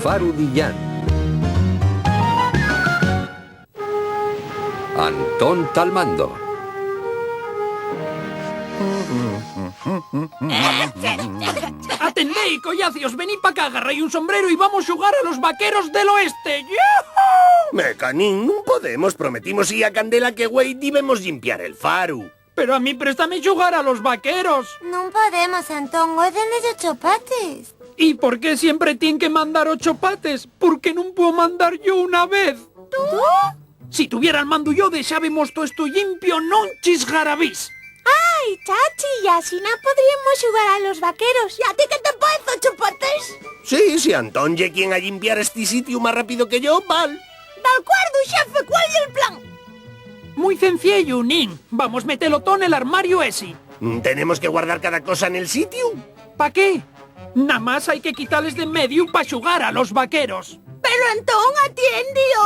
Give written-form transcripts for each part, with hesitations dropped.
Faru Dillán. Antón Talmando. Atendei, collacios, venid pa cá, agarrai un sombrero y vamos xugar a los vaqueros del oeste. ¡Yuhu! Mecanín, non podemos. Prometimos ir a Candela que güey debemos limpiar el faru. Pero a mí préstame xugar a los vaqueros. Non podemos, Antón, o denes 8 pates. ¿Y por qué siempre tienen que mandar 8 pates? ¿Por qué no puedo mandar yo una vez? ¿Tú? Si tuviera el mando yo, deixábamos todo esto limpio, non chisgarabís. Ai, chachi, y así no podríamos jugar a los vaqueros. ¿Y a ti qué te parece, 8 pates? Sí, si Antón lle quien a limpiar este sitio más rápido que yo, val. De acuerdo, xefe, ¿cuál es el plan? Muy sencillo, nin. Vamos metelo todo en el armario ese. ¿Tenemos que guardar cada cosa en el sitio? ¿Pa qué? Nada más hay que quitarles de en medio pa' xugar a los vaqueros. Pero Antón, atiendio.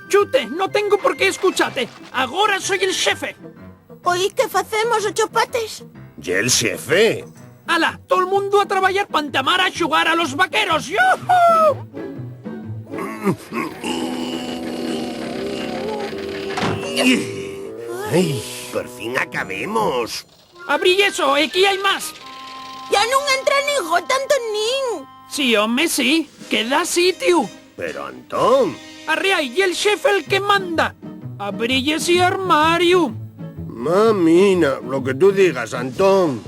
Chute, no tengo por qué escucharte. Ahora soy el jefe. Oí, ¿qué facemos, 8 pates? ¿Y el jefe? ¡Hala! Todo el mundo a trabajar pa' entamar a xugar a los vaqueros. ¡Yuhu! Ay, por fin acabemos. Abrí eso, aquí hay más. Ya non entra nin tanto nin. Sí, hombre, sí. Queda sitio. Pero Antón... Arrea, y el jefe el que manda. Abrí ese armario. Mamina, lo que tú digas, Antón.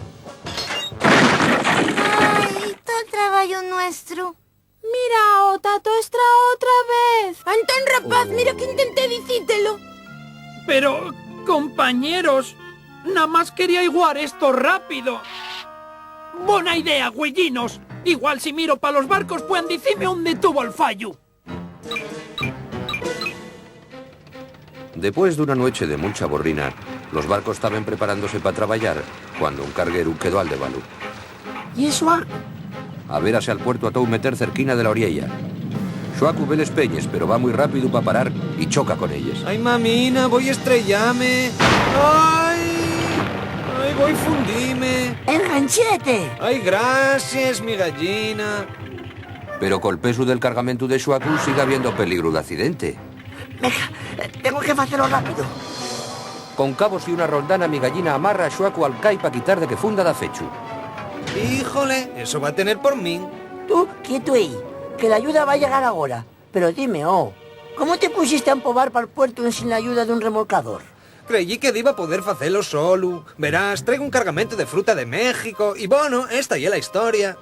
Ay, todo el trabajo nuestro. Mira, Ota, todo extra otra vez. Antón, rapaz, mira que intenté dicítelo. Pero, compañeros, nada más quería igualar esto rápido. Buena idea, güellinos. Igual si miro para los barcos pueden decirme dónde tuvo el fallo. Después de una noche de mucha borrina, los barcos estaban preparándose para trabajar cuando un carguero quedó al devalu. ¿Y eso? A verase al puerto a todo meter cerquina de la oriella. Xuacu ve les peñes, pero va muy rápido para parar y choca con ellas. Ay, mamina, voy a estrellarme. Ay, ay, voy a fundime. ¡Enganchete! Ay, gracias, mi gallina. Pero col peso del cargamento de Xuacu sigue habiendo peligro de accidente. Venga, tengo que hacerlo rápido. Con cabos y una roldana, mi gallina amarra a Xuacu al cai para quitar de que funda da fechu. Híjole, eso va a tener por mí. Tú, quieto ahí, que la ayuda va a llegar ahora. Pero dime, ¿cómo te pusiste a empobar para el puerto sin la ayuda de un remolcador? Creí que iba a poder hacerlo solo. Verás, traigo un cargamento de fruta de México y bueno, esta ya es la historia.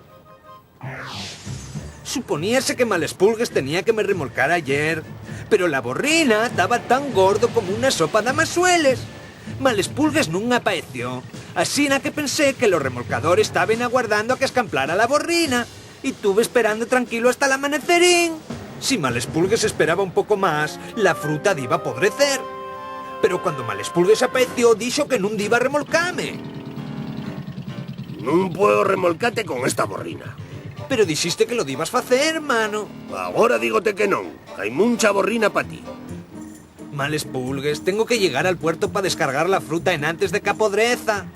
Suponíase que Malespulgues tenía que me remolcar ayer, pero la borrina estaba tan gordo como una sopa de amazueles. Malespulgues nunca apareció, así que pensé que los remolcadores estaban aguardando a que escamplara la borrina, y tuve esperando tranquilo hasta el amanecerín. Si Malespulgues esperaba un poco más, la fruta iba a podrecer. Pero cuando Malespulgues apareció, dijo que nun iba a remolcame. No puedo remolcarte con esta borrina. Pero dijiste que lo ibas a hacer, hermano. Ahora dígote que no. Hay mucha borrina para ti. Malespulgues, tengo que llegar al puerto para descargar la fruta en antes de que podreza.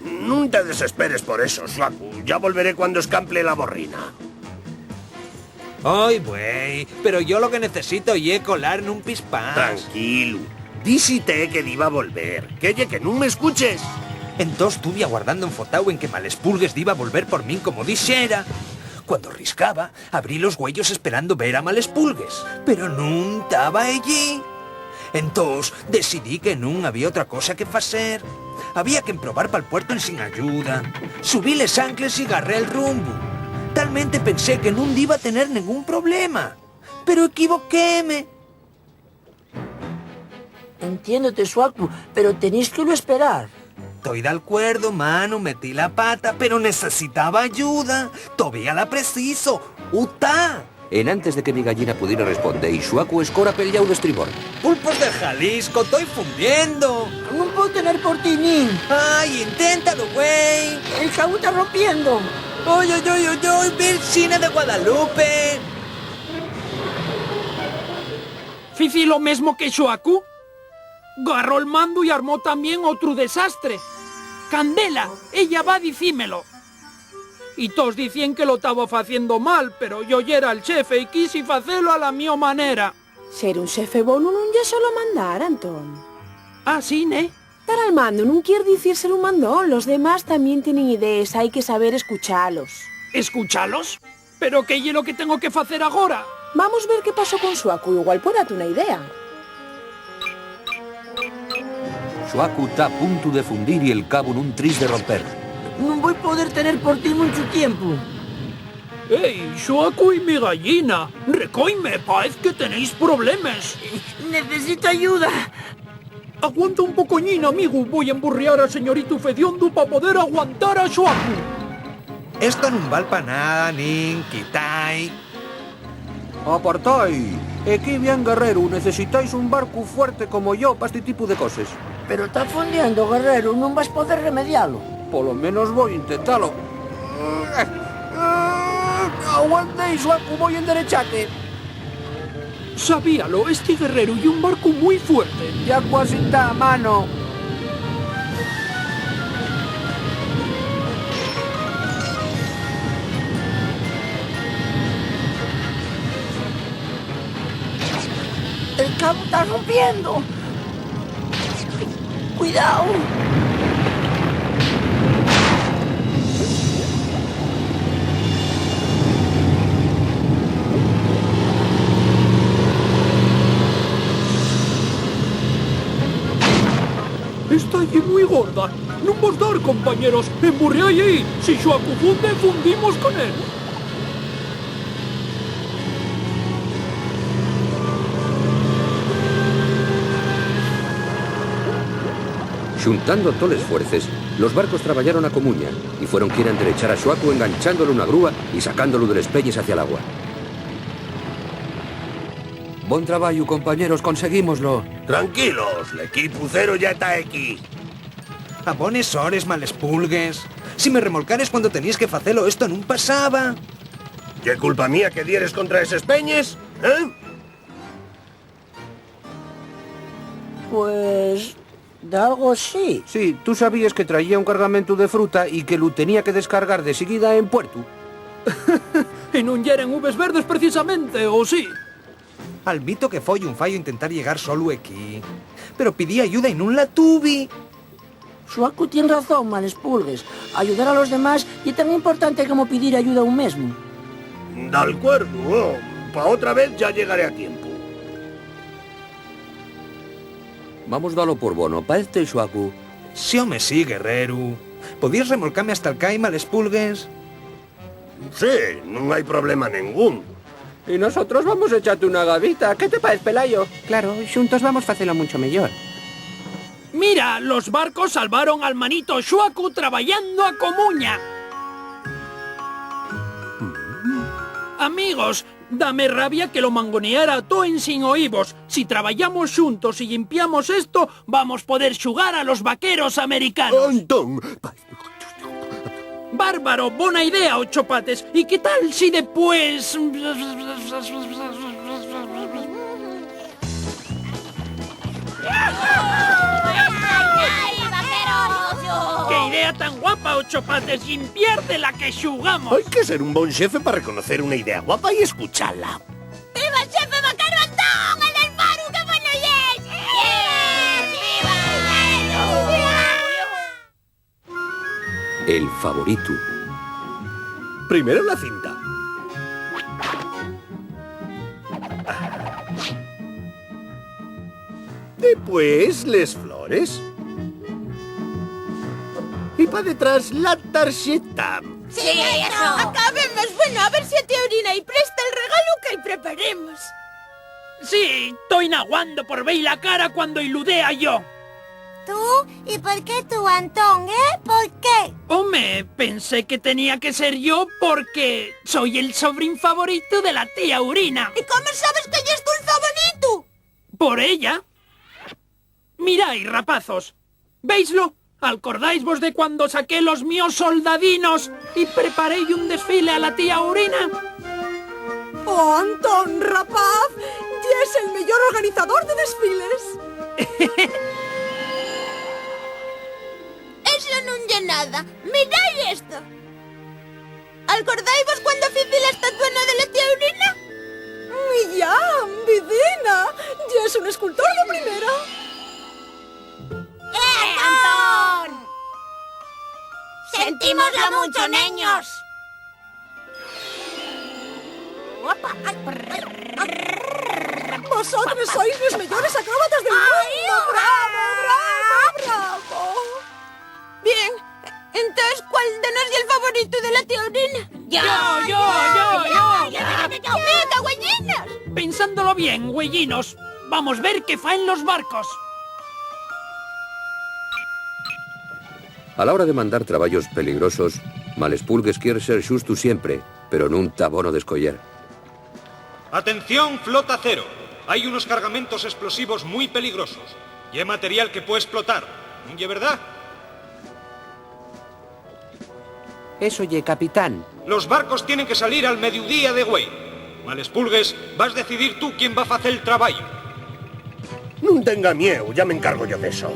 No te desesperes por eso, Xuacu. Ya volveré cuando escample la borrina. Ay, güey, pero yo lo que necesito es colar en un pispás. Tranquilo. Dísite que iba a volver. Que no me escuches. Entonces estuve aguardando enfotado en que Malespulgues iba a volver por mí como dijera. Cuando riscaba, abrí los huellos esperando ver a Malespulgues, pero no estaba allí. Entonces decidí que no había otra cosa que hacer. Había que emprobar para el puerto en sin ayuda. Subí les ancles y agarré el rumbo. Talmente pensé que no iba a tener ningún problema, pero equivoquéme. Entiéndote, Xuacu, pero tenéis que lo esperar. Estoy de acuerdo, mano, metí la pata, pero necesitaba ayuda. Todavía la preciso. ¡Uta! En antes de que mi gallina pudiera responder, y Xuacu escora peleado de estribor. ¡Pulpos de Jalisco! ¡Estoy fundiendo! No puedo tener por ti, nin. ¡Ay, inténtalo, güey! El cabo está rompiendo. ¡Oy, oy, oy, oy, oy! ¡Virgina de Guadalupe! Fici lo mismo que Xuacu. Agarró el mando y armó también otro desastre. Candela, ella va a decímelo. y todos dicían que lo estaba haciendo mal, pero yo ya era el chefe y quise hacerlo a la mía manera. Ser un xefe bono non lle solo mandar, Antón. Ah, sí, ¿ne? Estar al mando non quiere decir ser un mandón. Los demás también tienen ideas, hay que saber escucharlos. ¿Escuchalos? ¿Pero qué es lo que tengo que hacer ahora? Vamos a ver qué pasó con Shuaku, igual puede darte una idea. Shuaku está a punto de fundir y el cabo nun tris de romper. No voy a poder tener por ti mucho tiempo. ¡Ey, Shuaku y mi gallina! ¡Recoime! Parece que tenéis problemas. Necesito ayuda. Aguanta un pocoñín, amigo. Voy a emburriar a señorito Fediondo para poder aguantar a Shuaku. Esto non val pa nada, nin, quitai. Apartai. Aquí bien, guerrero. Necesitáis un barco fuerte como yo para este tipo de cosas. Pero está fondeando, guerrero. No vas a poder remediarlo. Por lo menos voy a intentarlo. Aguantéis, Shuaku, voy en derechate. Sabíalo, este guerrero y un barco muy fuerte. Ya casi está a mano. El cabo está rompiendo. Cuidado. Está allí muy gorda. No vos dar, compañeros. Emburré allí. Si Shuaku funde, fundimos con él. Xuntando toles fuerces, los barcos traballaron a comuña y fueron quien enderechar a Shuaku enganchándole una grúa y sacándolo de les peñes hacia el agua. Bon traballo, compañeros, conseguímoslo. Tranquilos, l'equip cero ya está aquí. A bones hores, malespulgues. Si me remolcares cuando tenías que facelo, esto non pasaba. ¿Qué culpa mía que dieres contra esos peñes? ¿Eh? Pues... de algo sí. Sí, tú sabías que traía un cargamento de fruta y que lo tenía que descargar de seguida en puerto. Y non yeren uves verdes precisamente, ¿o sí? Almito que foi un fallo intentar llegar solo aquí. Pero pedí ayuda y non la tuvi. Shuaku tiene razón, malespulgues. Ayudar a los demás es tan importante como pedir ayuda a un mismo. De acuerdo. Pa' otra vez ya llegaré a tiempo. Vamos dalo por bono, pa este Shuaku. Si o me sí, guerrero. ¿Podías remolcarme hasta el cai, malespulgues? Sí, no hay problema ningún. Y nosotros vamos a echarte una gavita. ¿Qué te parece, Pelayo? Claro, xuntos vamos a hacerlo mucho mejor. Mira, los barcos salvaron al manito Shuaku trabajando a comuña. Amigos, dame rabia que lo mangoneara todo en sin oídos. Si trabajamos juntos y limpiamos esto, vamos a poder xugar a los vaqueros americanos. Antón, Bárbaro, buena idea, ocho pates. ¿Y qué tal si después... ¡Qué idea tan guapa, ocho pates! ¡Limpiar de la que xugamos! hay que ser un buen jefe para reconocer una idea guapa y escucharla. ¡Viva el jefe vaquero Antón, el del Faru, que bueno es! ¡Viva! El favorito. Primero la cinta. Después les flores. Y para detrás la tarjeta. ¡Sí, eso! Acabemos, bueno, a ver si a Teorina y presta el regalo que preparemos. Sí, estoy naguando por ver la cara cuando iludea yo. ¿Tú? ¿Y por qué tú, Antón, ¿Por qué? Home, pensé que tenía que ser yo porque soy el sobrín favorito de la tía Urina. ¿Y cómo sabes que ella es tu favorito? ¿Por ella? Mirad, rapazos, ¿veislo? ¿Acordáis vos de cuando saqué los míos soldadinos y preparé un desfile a la tía Urina? ¡Oh, Antón, rapaz! ¡Ya es el mejor organizador de desfiles! Eso non lle nada. Mirad esto. ¿Acordáis cuando hice la estatuena de la tía Aurina? ¡Millán, Vidina! ¡Ya es un escultor de primera! ¡Antón! ¡Sentímoslo mucho, niños! ¡Vosotros sois los mejores acróbatas del mundo! ¡Bravo, bravo, bravo! Bien, entonces, ¿cuál de nos es el favorito de la tía Aurina? ¡Yo! ¡Venga, güellinos! Pensándolo bien, güellinos. Vamos a ver qué faen los barcos. A la hora de mandar traballos peligrosos, Malespulgues quiere ser xusto siempre, pero nun tabono de escoller. Atención, flota cero. Hay unos cargamentos explosivos muy peligrosos. Y hay material que puede explotar. ¿Y verdad? Eso ye, capitán. Los barcos tienen que salir al mediodía de güey. Malespulgues, vas a decidir tú quién va a hacer el trabajo. No tenga miedo, ya me encargo yo de eso.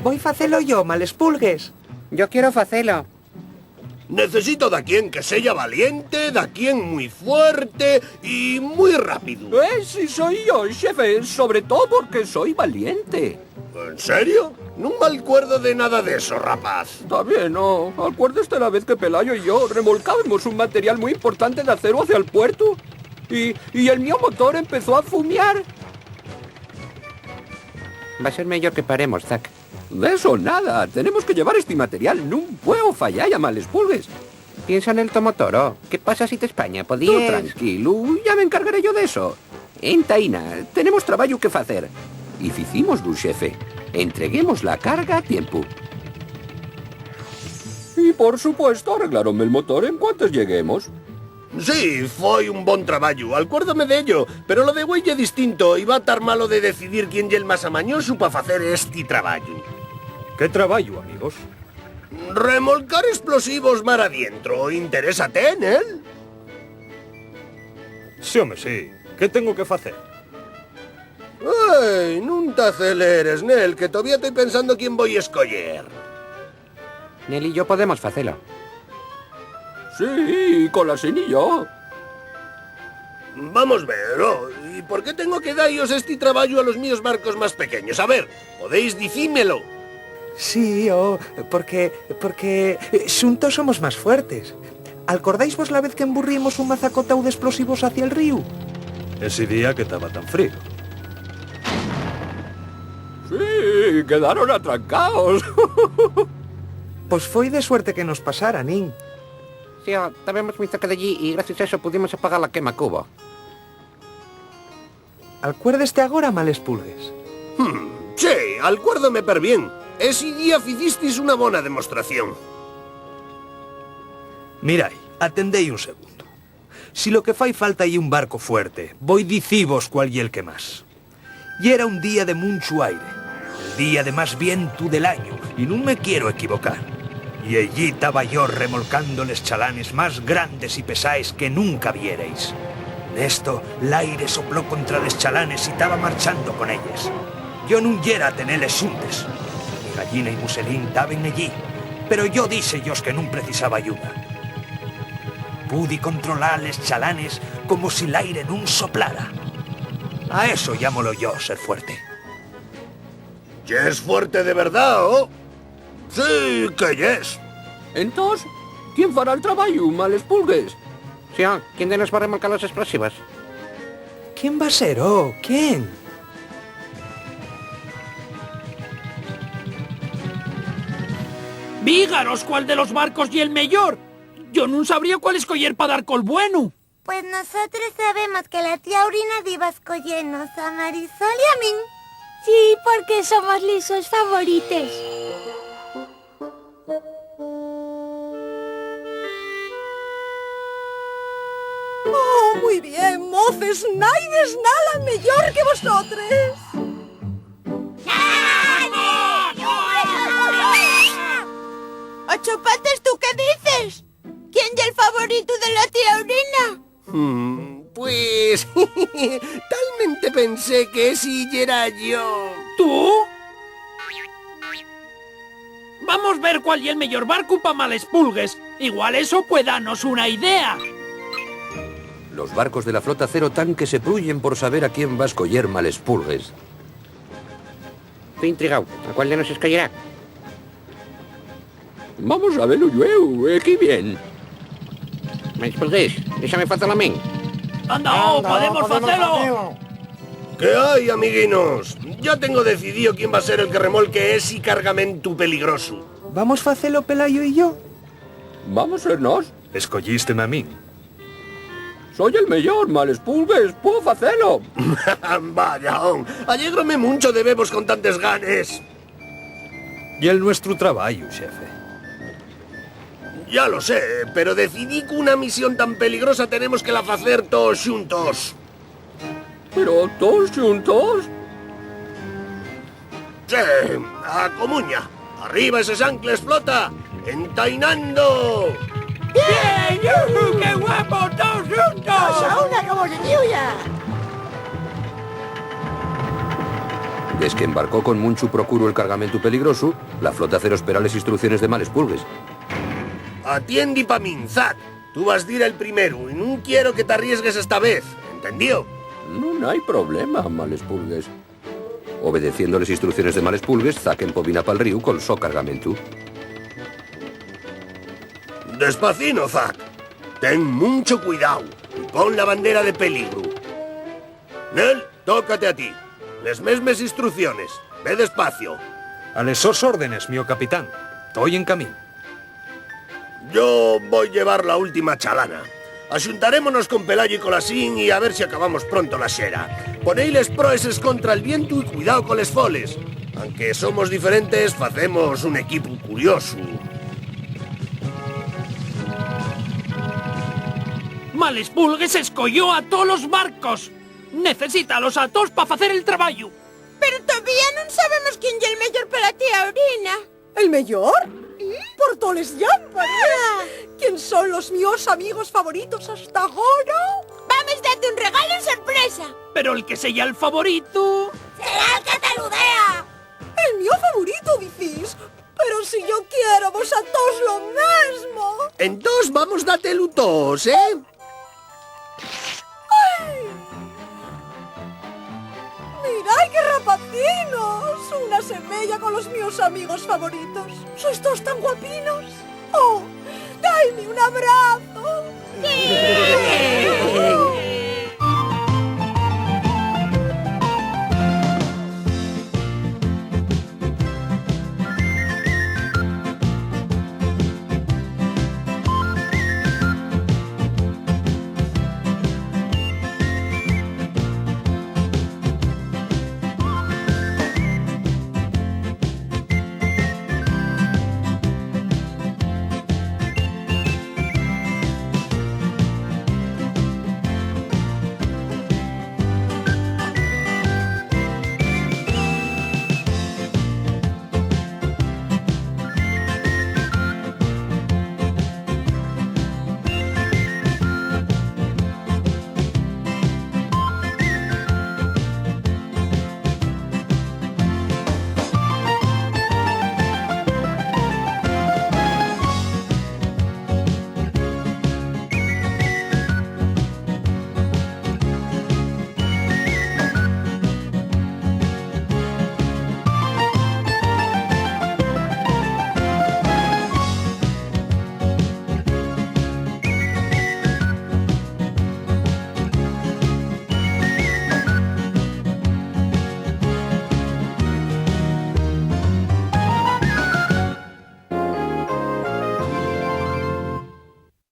Voy a facelo yo, Malespulgues. Yo quiero facelo. Necesito de quien que sea valiente, de quien muy fuerte y muy rápido. Sí soy yo, jefe, sobre todo porque soy valiente. ¿En serio? No me acuerdo de nada de eso, rapaz. Está bien, ¿no? Acuérdate la vez que Pelayo y yo remolcábamos un material muy importante de acero hacia el puerto. Y el mío motor empezó a fumear. Va a ser mejor que paremos, Zack. De eso nada. Tenemos que llevar este material. No puedo fallar a Malespulgues. Piensa en el tomotoro. ¿Qué pasa si te España? Tú ¿Podías...? tranquilo, ya me encargaré yo de eso. En Taina, tenemos trabajo que hacer. Y ficimoslo, jefe. Entreguemos la carga a tiempo. Y por supuesto, arreglaronme el motor en cuanto lleguemos. Sí, fue un buen trabajo, acuérdame de ello. Pero lo de güey es distinto y va a estar malo de decidir quién es el más amañoso para hacer este trabajo. ¿Qué trabajo, amigos? Remolcar explosivos mar adentro. ¿Interésate en él? Sí, hombre, sí. ¿Qué tengo que hacer? ¡Ay! No te aceleres, Nel, que todavía estoy pensando quién voy a escoger. Nel y yo podemos facelo. Sí, con la yo. Vamos a ver, ¿y por qué tengo que daros este trabajo a los míos barcos más pequeños? A ver, podéis decímelo. Sí, porque xuntos somos más fuertes. ¿Acordáis vos la vez que emburrimos un mazacotao de explosivos hacia el río? Ese día que estaba tan frío. Sí, quedaron atrancados. Pues foi de suerte que nos pasara, nin. Sí, estábamos muy cerca de allí y gracias a eso pudimos apagar la quema cubo. Acuérdeste agora, Malespulgues. Sí, acuérdome per bien. Ese día ficisteis una buena demostración. Mirad, atendéis un segundo. Si lo que fai falta hay un barco fuerte, voy dicivos cuál y el que más. Y era un día de mucho aire, el día de más viento del año, y no me quiero equivocar. Y allí estaba yo remolcando les chalanes más grandes y pesáis que nunca vierais. En esto, el aire sopló contra les chalanes y estaba marchando con ellas. Yo no yera a tenerles xuntes. Mi gallina y Muselín estaban allí, pero yo dise ellos que no precisaba ayuda. Pude controlar les chalanes como si el aire no soplara. A eso llámolo yo ser fuerte. ¿Ya es fuerte de verdad, oh? Sí, que yes. Entonces, ¿quién fará el trabajo, Malespulgues? Sí, ¿quién de nos va a remolcar los explosivos? ¿Quién va a ser, ¿Quién? Vígaros cuál de los barcos y el mejor. Yo no sabría cuál escoger para dar col bueno. Pues nosotros sabemos que la tía Aurina diva a escollernos a Marisol y a mí. Sí, porque somos lisos favorites. ¡Oh, muy bien, moces! ¡Nadie es nada mejor que vosotros! ¡Ocho patas, ¿tú qué dices? ¿Quién es el favorito de la tía Aurina? Pues... talmente pensé que si era yo. ¿Tú? Vamos a ver cuál y el mejor barco para Malespulgues. Igual eso puede darnos una idea. Los barcos de la flota cero tan que se prullen por saber a quién va a escoller Malespulgues. Estoy intrigado. ¿A cuál de nos escogerá? Vamos a verlo luego, aquí bien. Malespulgues, déjame facelo a mí. ¡Anda, podemos hacerlo! ¿Qué hay, amiguinos? Ya tengo decidido quién va a ser el que remolque ese cargamento peligroso. Vamos facelo Pelayo y yo. Vamos a sernos. Escollísteme a mí. Soy el mejor, Malespulgues, puedo hacerlo. Vaya, alégrome mucho de vemos con tantas ganas. Y el nuestro trabajo, jefe. Ya lo sé, pero decidí que una misión tan peligrosa tenemos que la hacer todos juntos. ¿Pero todos juntos? Sí, a comuña. Arriba esos ancles, flota. Entainando. ¡Bien! ¡Yujú! ¡Qué guapo! ¡Todos juntos! ¡Pasa una como se ya! Desde que embarcó con mucho procuro el cargamento peligroso, la flota cero espera las instrucciones de Malespulgues. Atiendi pa minzat. Tú vas a ir el primero y no quiero que te arriesgues esta vez. ¿Entendió? No hay problema, Malespulgues. Obedeciendo las instrucciones de Malespulgues, Zack empobina pa'l río con so cargamento. Despacino, Zack. Ten mucho cuidado y pon la bandera de peligro. Nel, tócate a ti. Les mesmes instrucciones. Ve despacio. A lesos órdenes, mío capitán. Estoy en camino. Yo voy a llevar la última chalana. Axuntarémonos con Pelayo y Colasín y a ver si acabamos pronto la xera. Ponéis les proeses contra el viento y cuidado con les foles. Aunque somos diferentes, facemos un equipo curioso. Malespulgues escolló a todos los barcos. Necesítalos a todos para hacer el trabajo. Pero todavía no sabemos quién es el mejor para la tía Orina. ¿El mejor? Por toles llampare. ¿Quién son los míos amigos favoritos hasta ahora? Vamos a darte un regalo sorpresa. Pero el que sea el favorito... ¡Será el que te ludea! El mío favorito, decís. Pero si yo quiero vos a todos lo mismo. Entonces vamos date lutos, ¿eh? ¡Mirad qué rapacinos! Una semilla con los míos amigos favoritos. ¿Sois todos tan guapinos? ¡Oh! ¡Dame un abrazo! ¡Sí!